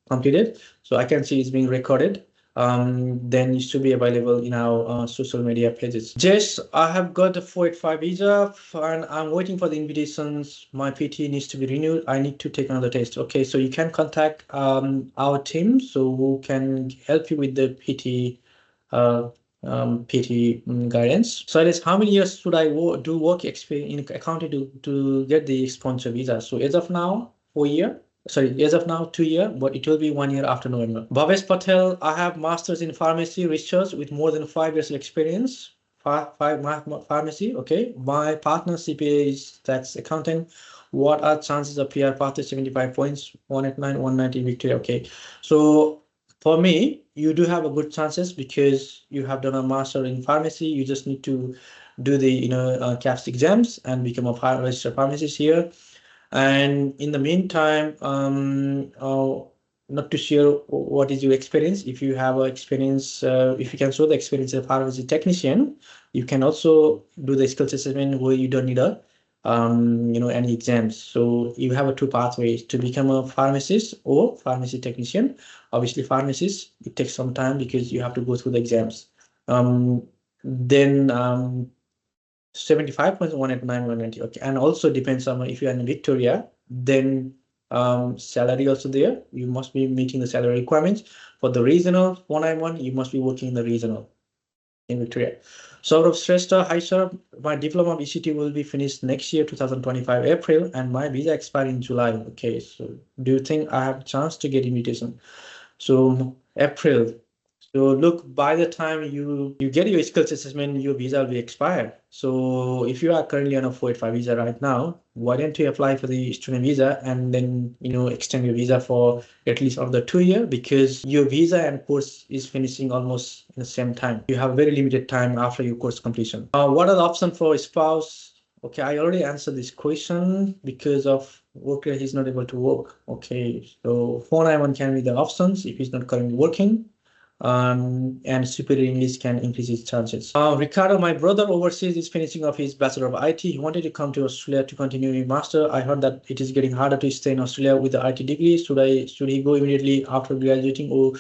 completed, so I can see it's being recorded, then it should be available in our social media pages. Jess, I have got a 485 visa and I'm waiting for the invitations. My PT needs to be renewed. I need to take another test. Okay, so you can contact our team, so who can help you with the PT guidance. So it is, how many years should I do work experience in accounting to get the sponsor visa? So as of now, 4 years. Sorry, as of now, 2 years, but it will be 1 year after November. Bhavesh Patel, I have masters in pharmacy research with more than 5 years of experience. Pharmacy, okay. My partner CPA is tax accounting. What are chances of PR pathway? 75 points, 189, 190 Victoria. Okay, so for me, you do have a good chances because you have done a master in pharmacy. You just need to do the CAPS exams and become a registered pharmacist here. And in the meantime, not to share what is your experience. If you have experience, if you can show the experience of pharmacy technician, you can also do the skills assessment where you don't need a any exams. So you have two pathways to become a pharmacist or pharmacy technician. Obviously, pharmacist, it takes some time because you have to go through the exams. Then 75.189, 190. Okay, and also depends on if you are in Victoria, then salary also there. You must be meeting the salary requirements. For the regional 491, you must be working in the regional in Victoria. Saurabh Shrestha, hi sir, my diploma of ECT will be finished next year, 2025 April, and my visa expires in July. Okay, so do you think I have a chance to get invitation? So April. So look, by the time you get your skills assessment, your visa will be expired. So if you are currently on a 485 visa right now, why don't you apply for the student visa and then extend your visa for at least another 2 years, because your visa and course is finishing almost in the same time. You have very limited time after your course completion. What are the options for a spouse? Okay, I already answered this question. Because of worker, he's not able to work. Okay, so 491 can be the options if he's not currently working. And superior English can increase his chances. Ricardo, my brother overseas, is finishing off his Bachelor of IT. He wanted to come to Australia to continue his master. I heard that it is getting harder to stay in Australia with the IT degree. Should he go immediately after graduating, or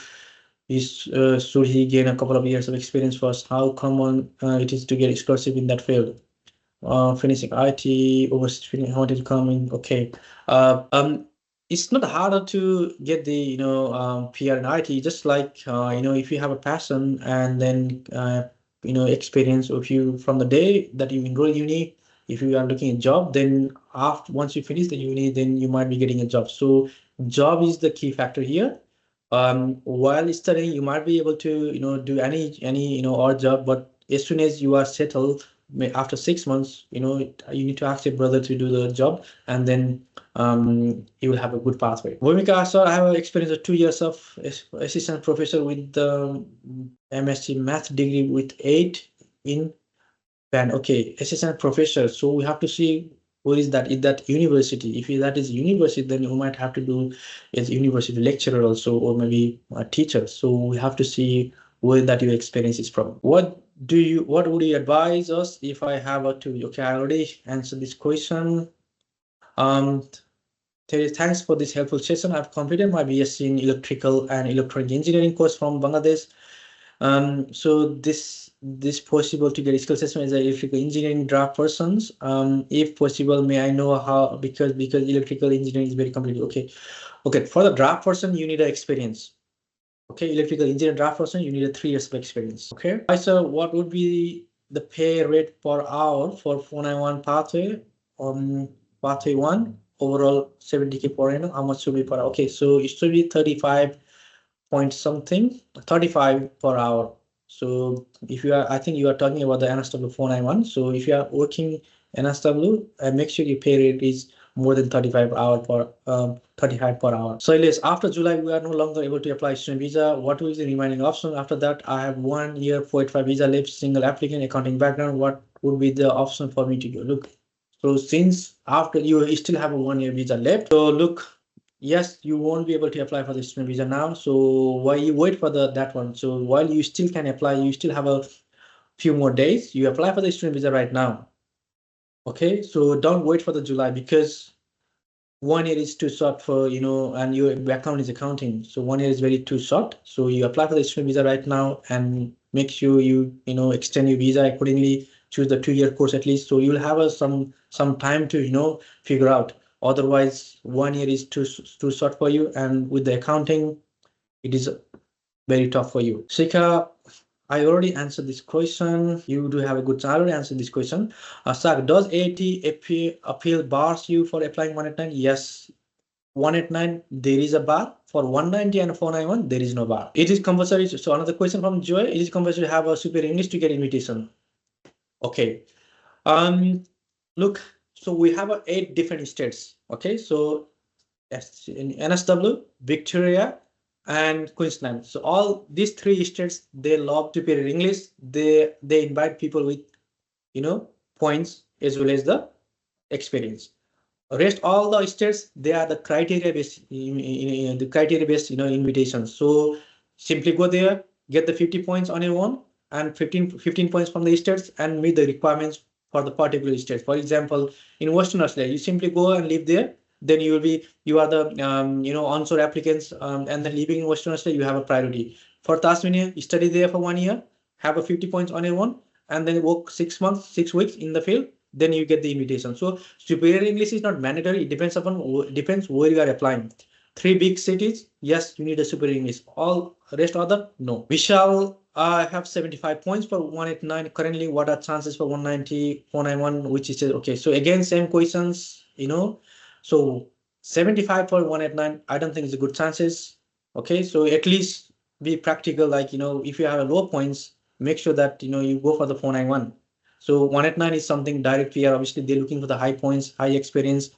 should he gain a couple of years of experience first? How common it is to get scholarship in that field? Finishing IT overseas, wanted to come in. Okay. It's not harder to get the PR in IT, just like if you have a passion and then experience. If you, from the day that you enroll in uni, if you are looking at a job, then once you finish the uni, then you might be getting a job. So job is the key factor here. While studying, you might be able to do any odd job, but as soon as you are settled, after 6 months, you need to ask your brother to do the job, and then you will have a good pathway. Bhumika, sir, I have experience of 2 years of assistant professor with the MSc Math degree with 8 in band. Okay, assistant professor. So we have to see what is that. Is that university? If that is university, then you might have to do as university lecturer also, or maybe a teacher. So we have to see where that your experience is from. What would you advise us if I have a two? Okay, I already answered this question. Terry, thanks for this helpful session. I've completed my BSc in electrical and electronic engineering course from Bangladesh. So this possible to get skill assessment as an electrical engineering draft persons. If possible, may I know how, because electrical engineering is very complicated. Okay, for the draft person, you need an experience. Okay, electrical engineer draft person, you need a 3 years of experience. Okay, so what would be the pay rate per hour for 491 pathway? Pathway 1, overall 70K per annum. How much should be per hour? Okay, so it should be 35 point something, 35 per hour. So if you are, I think you are talking about the NSW 491. So if you are working NSW, make sure your pay rate is more than 35 per hour. So after July, we are no longer able to apply student visa. What is the remaining option? After that, I have 1 year 485 visa left, single applicant, accounting background. What would be the option for me to go? Look, so since after you still have a 1 year visa left, so look, yes, you won't be able to apply for the student visa now. So why you wait for that one? So while you still can apply, you still have a few more days. You apply for the student visa right now. Okay, so don't wait for the July, because 1 year is too short for, and your background is accounting. So 1 year is very too short. So you apply for the student visa right now and make sure you, extend your visa accordingly, choose the 2-year course at least. So you'll have some time to, figure out. Otherwise, 1 year is too short for you. And with the accounting, it is very tough for you. Shika, I already answered this question. You do have a good chance. I already answered this question. Sak, does AAT appeal bars you for applying 189? Yes. 189, there is a bar. For 190 and 491, there is no bar. It is compulsory. So another question from Joy. It is compulsory to have a superior English to get invitation. Okay. Look, so we have 8 different states. Okay. So in NSW, Victoria, and Queensland. So all these 3 states, they love superior English. They invite people with, points as well as the experience. Rest all the states, they are the criteria based, invitations. So simply go there, get the 50 points on your own, and 15 points from the states, and meet the requirements for the particular state. For example, in Western Australia, you simply go and live there. Then you are the onshore applicants, and then living in Western Australia, you have a priority. For Tasmania, you study there for 1 year, have a 50 points on A1, and then work 6 months, 6 weeks in the field. Then you get the invitation. So superior English is not mandatory. It depends where you are applying. 3 big cities, yes, you need a superior English. All rest other, no. Vishal, I have 75 points for 189. Currently, what are chances for 190, 491, which is okay. So again, same questions, So 75 for 189, I don't think it's a good chances. Okay, so at least be practical. Like, if you have a low points, make sure that, you go for the 491. So 189 is something direct PR. Obviously, they're looking for the high points, high experience,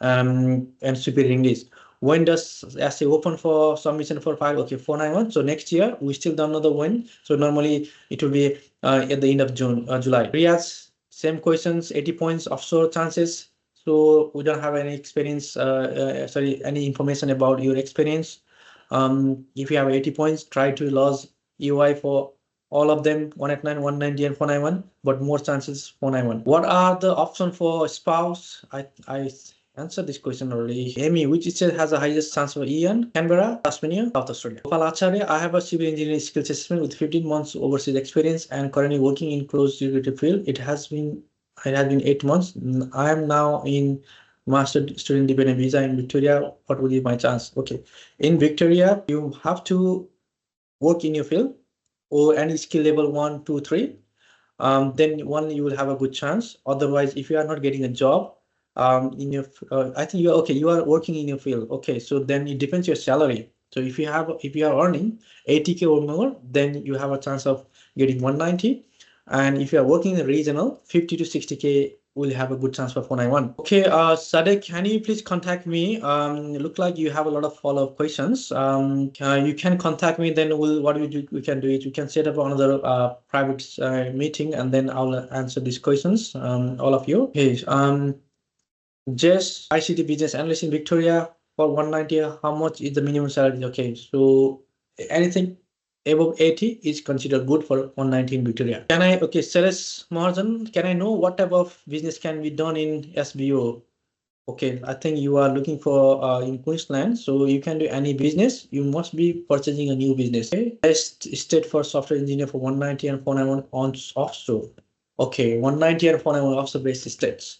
and superior English. When does essay open for submission for file? Okay, 491. So next year, we still don't know the when. So normally it will be at the end of July. Riyadh, same questions, 80 points, offshore chances. So we don't have any experience, any information about your experience. If you have 80 points, try to lose UI for all of them, 189, 190, and 491, but more chances 491. What are the options for spouse? I answered this question already. Amy, which state has the highest chance for Ian? Canberra, Tasmania, South Australia. Gopal Acharya, I have a civil engineering skills assessment with 15 months overseas experience and currently working in closed regulatory field. It has been 8 months. I am now in master student dependent visa in Victoria. What will be my chance? Okay, in Victoria, you have to work in your field or any skill level 1, 2, 3. Then you will have a good chance. Otherwise, if you are not getting a job, in your I think you are working in your field. Okay, so then it depends your salary. So if you are earning 80K or more, then you have a chance of getting 190. And if you are working in the regional, 50 to 60K will have a good chance for 491. Okay, Sadek, can you please contact me? Look like you have a lot of follow-up questions. You can contact me, then we can do it. We can set up another private meeting, and then I'll answer these questions, all of you. Okay, Jess, ICT business analyst in Victoria for 190. How much is the minimum salary? Okay, so anything above 80 is considered good for 190 in Victoria. Sales margin, can I know what type of business can be done in SBO? Okay, I think you are looking for in Queensland, so you can do any business. You must be purchasing a new business. Okay, best state for software engineer for 190 and 491 on offshore. Okay, 190 and 491 offshore based states.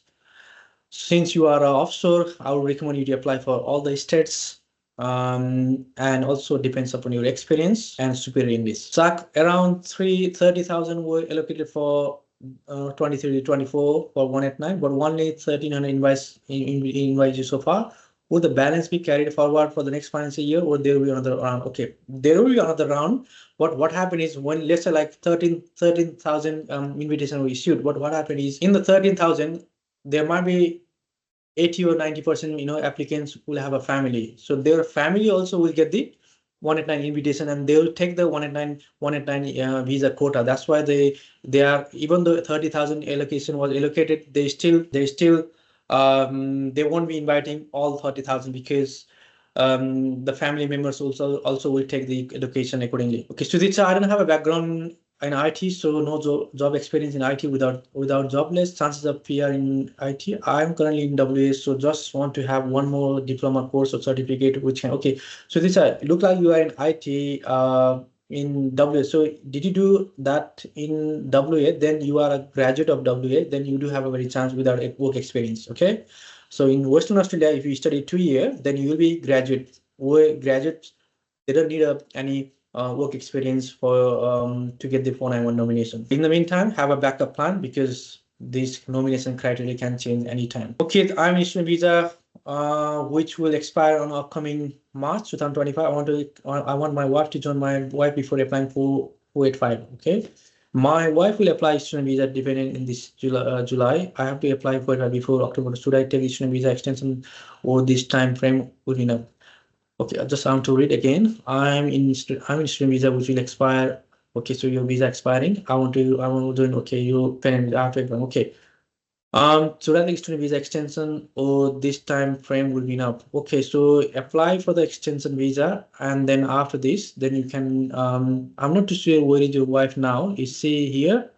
Since you are offshore, I would recommend you to apply for all the states. And also depends upon your experience and superior English. SAC around 30,000 were allocated for 23-24 for 189, but only 1,300 invites so far. Will the balance be carried forward for the next financial year, or there will be another round? Okay, there will be another round. But what happened is, when let's say like 13,000 invitations were issued, but what happened is, in the 13,000, there might be 80 or 90%, applicants will have a family. So their family also will get the 189 invitation, and they will take the 189 visa quota. That's why they are, even though 30,000 allocation was allocated, they won't be inviting all 30,000 because the family members also will take the education accordingly. Okay, Sudhita, I don't have a background in IT, so no job experience in IT. Without jobless, chances of PR in IT. I'm currently in WA, so just want to have one more diploma course or certificate which can. Okay, so this look like you are in IT in WA. So did you do that in WA? Then you are a graduate of WA. Then you do have a very chance without a work experience. Okay, so in Western Australia, if you study 2 years, then you will be graduate. Graduates, they don't need any work experience for to get the 491 nomination. In the meantime, have a backup plan because this nomination criteria can change anytime. Okay, I'm in student visa, which will expire on upcoming March 2025. I want my wife to join my wife before applying for 485. Okay, my wife will apply student visa dependent in this July. I have to apply for it before October. Should I take the student visa extension, or this time frame would be enough? Okay, I just want to read again. I'm in student visa, which will expire. Okay, so your visa expiring. I want to join. Okay, you parent after. Okay. So that student visa extension, or this time frame will be enough. Okay, so apply for the extension visa, and then after this, then you can. I'm not too sure where is your wife now. Is she here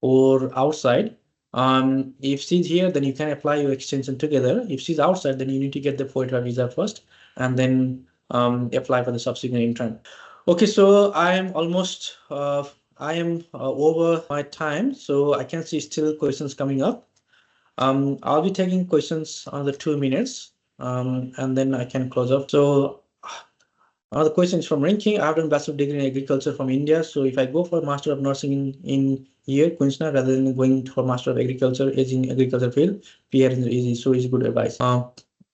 or outside? If she's here, then you can apply your extension together. If she's outside, then you need to get the FOIA visa first and then apply for the subsequent intern. Okay, so I am almost over my time, so I can see still questions coming up. I'll be taking questions another 2 minutes, and then I can close up. So another question is from Ranking. I've done bachelor degree in agriculture from India. So if I go for Master of Nursing in here, Queensland, rather than going for Master of Agriculture is in agriculture field, PR is easy. So it's good advice.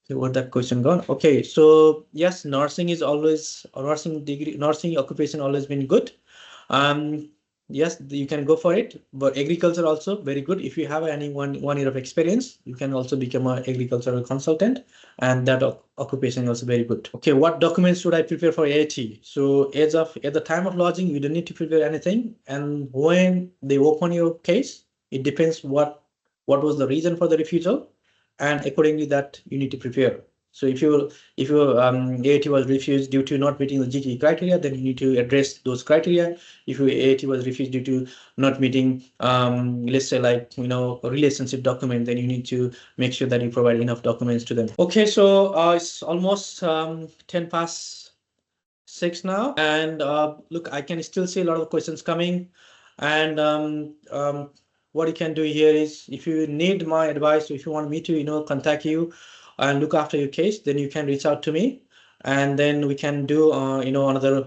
Where that question gone? Okay, so yes, nursing is always nursing occupation always been good. Yes, you can go for it, but agriculture also very good. If you have any one year of experience, you can also become an agricultural consultant, and that occupation is also very good. Okay, what documents should I prepare for AAT? So at the time of lodging, you don't need to prepare anything, and when they open your case, it depends what was the reason for the refusal, and accordingly that you need to prepare. So if your AAT was refused due to not meeting the GTE criteria, then you need to address those criteria. If your AAT was refused due to not meeting, let's say like, a relationship document, then you need to make sure that you provide enough documents to them. Okay, so it's almost 6:10 now, and look, I can still see a lot of questions coming, and what you can do here is, if you need my advice, if you want me to contact you and look after your case, then you can reach out to me, and then we can do another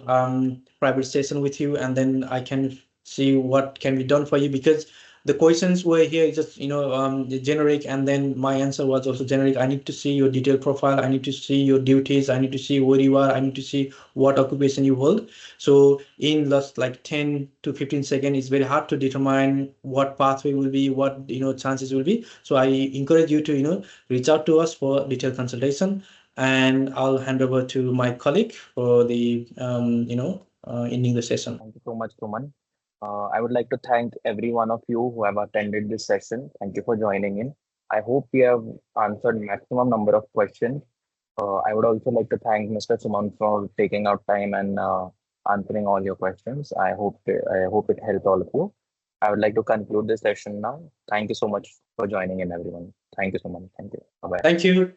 private session with you, and then I can see what can be done for you, because the questions were here just generic, and then my answer was also generic. I need to see your detailed profile, I need to see your duties, I need to see where you are, I need to see what occupation you hold. So in just like 10 to 15 seconds, it's very hard to determine what pathway will be, what chances will be. So I encourage you to reach out to us for detailed consultation, and I'll hand over to my colleague for the ending the session. Thank you so much, Suman. I would like to thank every one of you who have attended this session. Thank you for joining in. I hope we have answered maximum number of questions. I would also like to thank Mr. Suman for taking out time and answering all your questions. I hope it helped all of you. I would like to conclude this session now. Thank you so much for joining in, everyone. Thank you, Suman. Thank you. Bye-bye. Thank you.